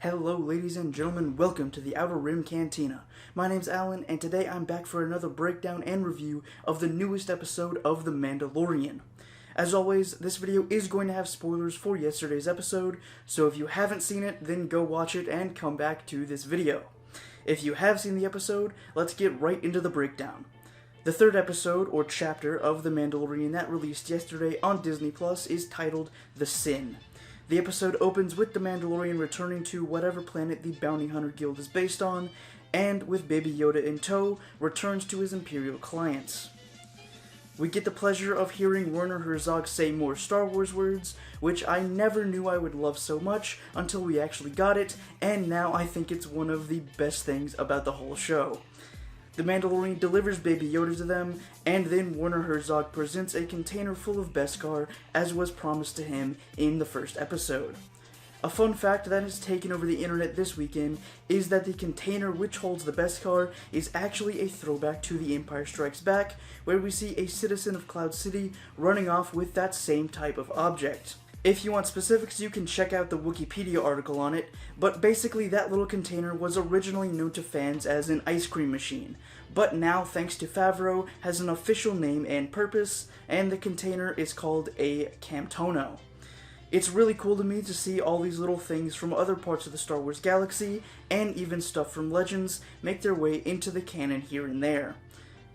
Hello ladies and gentlemen, welcome to the Outer Rim Cantina. My name's Alan, and today I'm back for another breakdown and review of the newest episode of The Mandalorian. As always, this video is going to have spoilers for yesterday's episode, so if you haven't seen it, then go watch it and come back to this video. If you have seen the episode, let's get right into the breakdown. The third episode, or chapter, of The Mandalorian that released yesterday on Disney Plus is titled The Sin. The episode opens with the Mandalorian returning to whatever planet the Bounty Hunter Guild is based on, and with Baby Yoda in tow, returns to his Imperial clients. We get the pleasure of hearing Werner Herzog say more Star Wars words, which I never knew I would love so much until we actually got it, and now I think it's one of the best things about the whole show. The Mandalorian delivers Baby Yoda to them, and then Werner Herzog presents a container full of Beskar, as was promised to him in the first episode. A fun fact that has taken over the internet this weekend is that the container which holds the Beskar is actually a throwback to The Empire Strikes Back, where we see a citizen of Cloud City running off with that same type of object. If you want specifics, you can check out the Wikipedia article on it, but basically that little container was originally known to fans as an ice cream machine, but now, thanks to Favreau, has an official name and purpose, and the container is called a Camtono. It's really cool to me to see all these little things from other parts of the Star Wars galaxy, and even stuff from Legends, make their way into the canon here and there.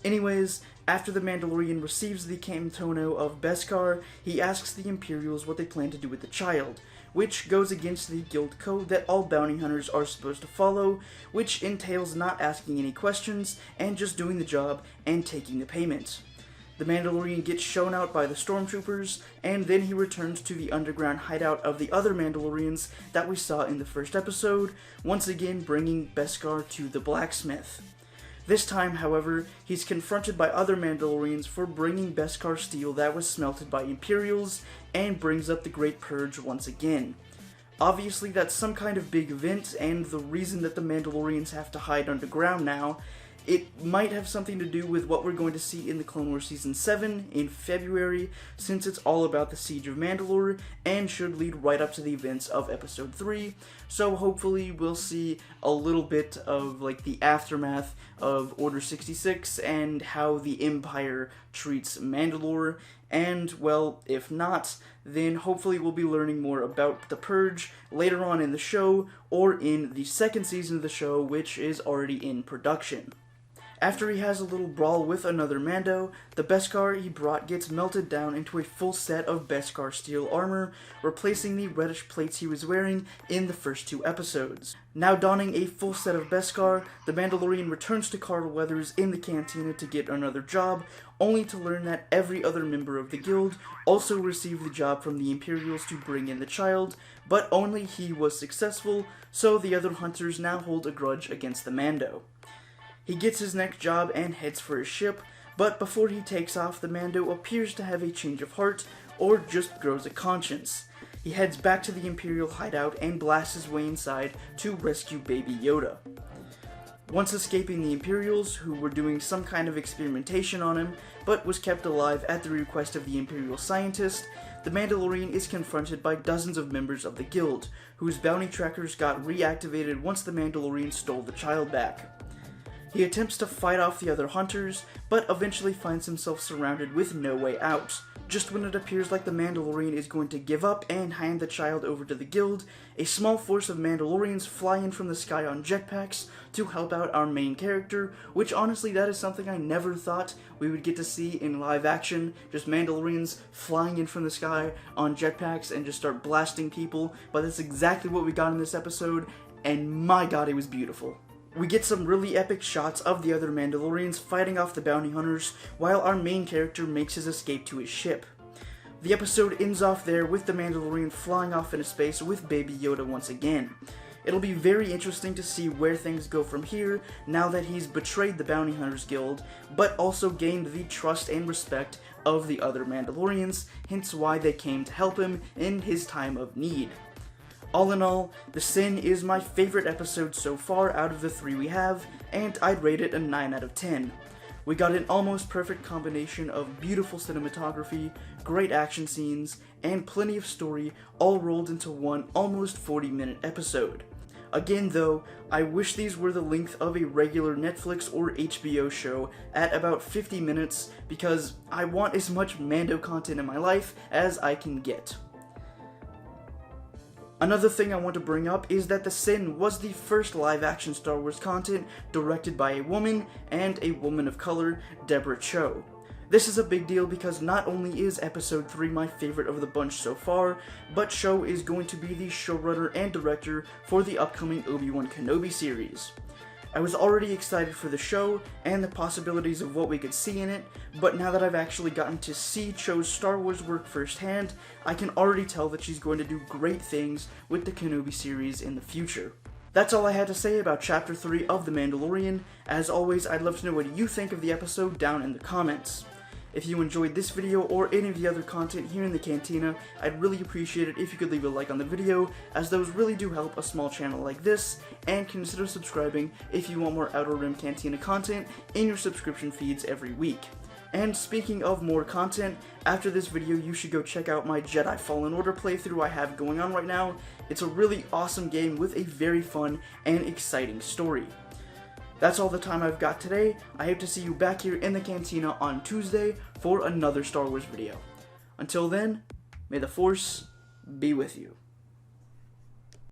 Anyways, after the Mandalorian receives the Camtono of Beskar, he asks the Imperials what they plan to do with the child, which goes against the guild code that all bounty hunters are supposed to follow, which entails not asking any questions and just doing the job and taking the payment. The Mandalorian gets shown out by the stormtroopers, and then he returns to the underground hideout of the other Mandalorians that we saw in the first episode, once again bringing Beskar to the blacksmith. This time, however, he's confronted by other Mandalorians for bringing Beskar steel that was smelted by Imperials, and brings up the Great Purge once again. Obviously, that's some kind of big event, and the reason that the Mandalorians have to hide underground now. It might have something to do with what we're going to see in the Clone Wars Season 7 in February, since it's all about the Siege of Mandalore, and should lead right up to the events of Episode 3, so hopefully we'll see a little bit of the aftermath of Order 66, and how the Empire treats Mandalore, and, well, if not, then hopefully we'll be learning more about the Purge later on in the show, or in the second season of the show, which is already in production. After he has a little brawl with another Mando, the Beskar he brought gets melted down into a full set of Beskar steel armor, replacing the reddish plates he was wearing in the first two episodes. Now donning a full set of Beskar, the Mandalorian returns to Carl Weathers in the cantina to get another job, only to learn that every other member of the guild also received the job from the Imperials to bring in the child, but only he was successful, so the other hunters now hold a grudge against the Mando. He gets his next job and heads for his ship, but before he takes off, the Mando appears to have a change of heart, or just grows a conscience. He heads back to the Imperial hideout and blasts his way inside to rescue Baby Yoda. Once escaping the Imperials, who were doing some kind of experimentation on him, but was kept alive at the request of the Imperial scientist, the Mandalorian is confronted by dozens of members of the guild, whose bounty trackers got reactivated once the Mandalorian stole the child back. He attempts to fight off the other hunters, but eventually finds himself surrounded with no way out. Just when it appears like the Mandalorian is going to give up and hand the child over to the guild, a small force of Mandalorians fly in from the sky on jetpacks to help out our main character, which honestly that is something I never thought we would get to see in live action, just Mandalorians flying in from the sky on jetpacks and just start blasting people, but that's exactly what we got in this episode, and my god, it was beautiful. We get some really epic shots of the other Mandalorians fighting off the bounty hunters, while our main character makes his escape to his ship. The episode ends off there with the Mandalorian flying off into space with Baby Yoda once again. It'll be very interesting to see where things go from here, now that he's betrayed the Bounty Hunters Guild, but also gained the trust and respect of the other Mandalorians, hence why they came to help him in his time of need. All in all, The Sin is my favorite episode so far out of the three we have, and I'd rate it a 9 out of 10. We got an almost perfect combination of beautiful cinematography, great action scenes, and plenty of story all rolled into one almost 40-minute episode. Again though, I wish these were the length of a regular Netflix or HBO show at about 50 minutes because I want as much Mando content in my life as I can get. Another thing I want to bring up is that The Sin was the first live-action Star Wars content directed by a woman, and a woman of color, Deborah Chow. This is a big deal because not only is Episode 3 my favorite of the bunch so far, but Chow is going to be the showrunner and director for the upcoming Obi-Wan Kenobi series. I was already excited for the show and the possibilities of what we could see in it, but now that I've actually gotten to see Chow's Star Wars work firsthand, I can already tell that she's going to do great things with the Kenobi series in the future. That's all I had to say about Chapter 3 of The Mandalorian. As always, I'd love to know what you think of the episode down in the comments. If you enjoyed this video or any of the other content here in the Cantina, I'd really appreciate it if you could leave a like on the video, as those really do help a small channel like this, and consider subscribing if you want more Outer Rim Cantina content in your subscription feeds every week. And speaking of more content, after this video you should go check out my Jedi Fallen Order playthrough I have going on right now. It's a really awesome game with a very fun and exciting story. That's all the time I've got today. I hope to see you back here in the Cantina on Tuesday for another Star Wars video. Until then, may the Force be with you.